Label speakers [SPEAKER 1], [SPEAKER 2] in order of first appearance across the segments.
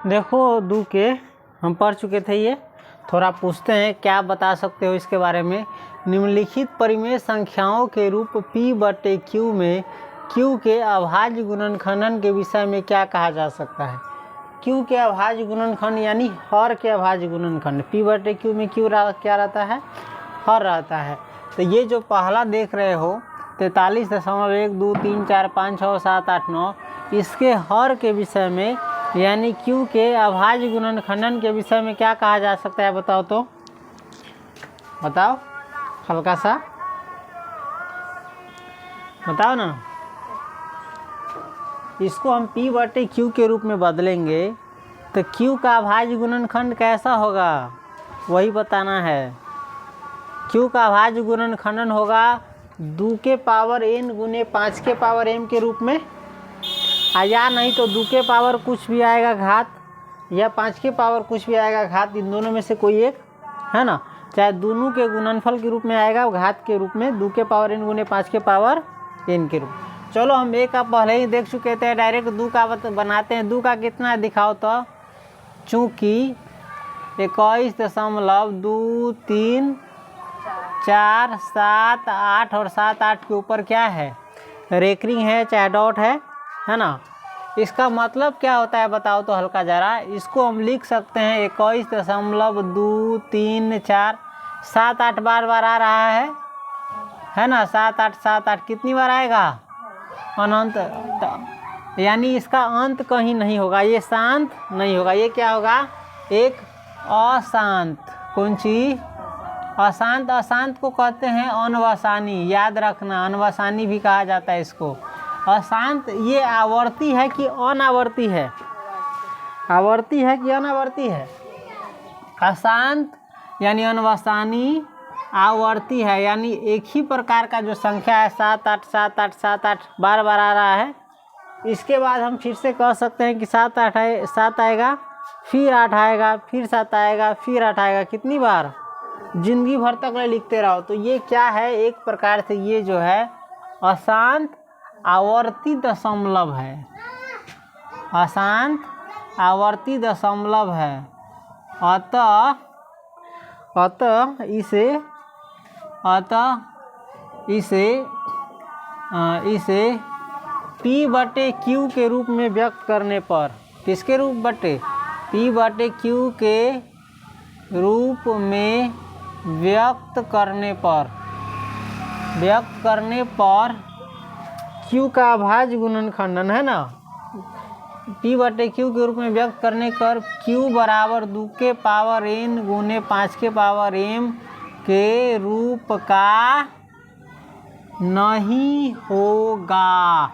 [SPEAKER 1] देखो दू के हम पढ़ चुके थे, ये थोड़ा पूछते हैं क्या बता सकते हो इसके बारे में। निम्नलिखित परिमेय संख्याओं के रूप P/Q में Q के अभाज्य गुणनखंड के विषय में क्या कहा जा सकता है। Q के अभाज्य गुणनखंड यानी हर के अभाज्य गुणनखंड। P/Q में Q क्या रहता है, हर रहता है। तो ये जो पहला देख रहे हो 43.123456789, इसके हर के विषय में यानी Q के अभाज्य गुणनखंड के विषय में क्या कहा जा सकता है, बताओ तो, बताओ हल्का सा बताओ ना। इसको हम P/Q के रूप में बदलेंगे तो Q का अभाज्य गुणनखंड कैसा होगा वही बताना है। Q का अभाज्य गुणनखंड होगा 2 के पावर n गुने 5 के पावर m के रूप में, या नहीं तो 2 के पावर कुछ भी आएगा घात, या 5 के पावर कुछ भी आएगा घात, इन दोनों में से कोई एक है ना। चाहे दोनों के गुणनफल के रूप में आएगा घात के रूप में, 2 के पावर n गुने 5 के पावर n के रूप। चलो हम एक का पहले ही देख चुके थे, डायरेक्ट 2 का बनाते हैं। 2 का कितना है दिखाओ तो। चूँकि 21.23478 और 78 के ऊपर क्या है, रेकरिंग है चाहे डॉट है ना। इसका मतलब क्या होता है बताओ तो हल्का ज़रा। इसको हम लिख सकते हैं 21.234 7-8 बार आ रहा है ना। 7-8 कितनी बार आएगा, अनंत, यानी इसका अंत कहीं नहीं होगा, ये शांत नहीं होगा, ये क्या होगा, एक अशांत। कौन चीज, अशांत। अशांत को कहते हैं अनवसानी, याद रखना, अनवसानी भी कहा जाता है इसको। अशांत ये आवर्ती है कि अनावर्ती है, आवर्ती है कि अनावर्ती है। अशांत यानी अनवसानी, आवर्ती है यानी एक ही प्रकार का जो संख्या है 7-8 बार आ रहा है। इसके बाद हम फिर से कह सकते हैं कि 7 आएगा, फिर 8 आएगा, फिर 7 आएगा, फिर 8 आएगा, कितनी बार, जिंदगी भर तक लिखते रहो। तो ये क्या है, एक प्रकार से ये जो है अशांत आवर्ती दशमलव है, अशांत आवर्ती दशमलव है। अतः इसे P/Q के रूप में व्यक्त करने पर, किसके रूप बटे, P/Q के रूप में व्यक्त करने पर Q का अभाज्य गुणनखंड है ना। P/Q के रूप में व्यक्त करने पर Q बराबर 2 के पावर n गुने 5 के पावर m के रूप का नहीं होगा।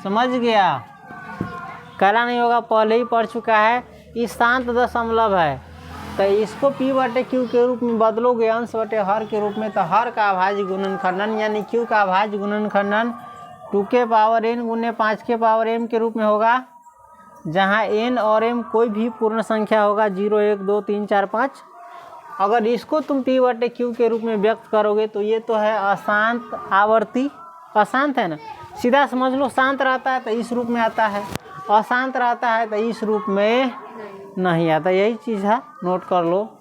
[SPEAKER 1] समझ गया, कला नहीं होगा, पहले ही पढ़ चुका है। ये शांत दशमलव है तो इसको P/Q के रूप में बदलोगे अंश बटे हर के रूप में, तो हर का अभाज्य गुणनखंड यानी Q का अभाज्य गुणनखंड 2 के पावर n गुने 5 के पावर m के रूप में होगा, जहाँ n और m कोई भी पूर्ण संख्या होगा, 0 1 2 3 4 5। अगर इसको तुम P/Q के रूप में व्यक्त करोगे तो ये तो है अशांत आवर्ती, अशांत है ना, सीधा समझ लो। शांत रहता है तो इस रूप में आता है, अशांत रहता है तो इस रूप में नहीं आता, यही चीज़ है, नोट कर लो।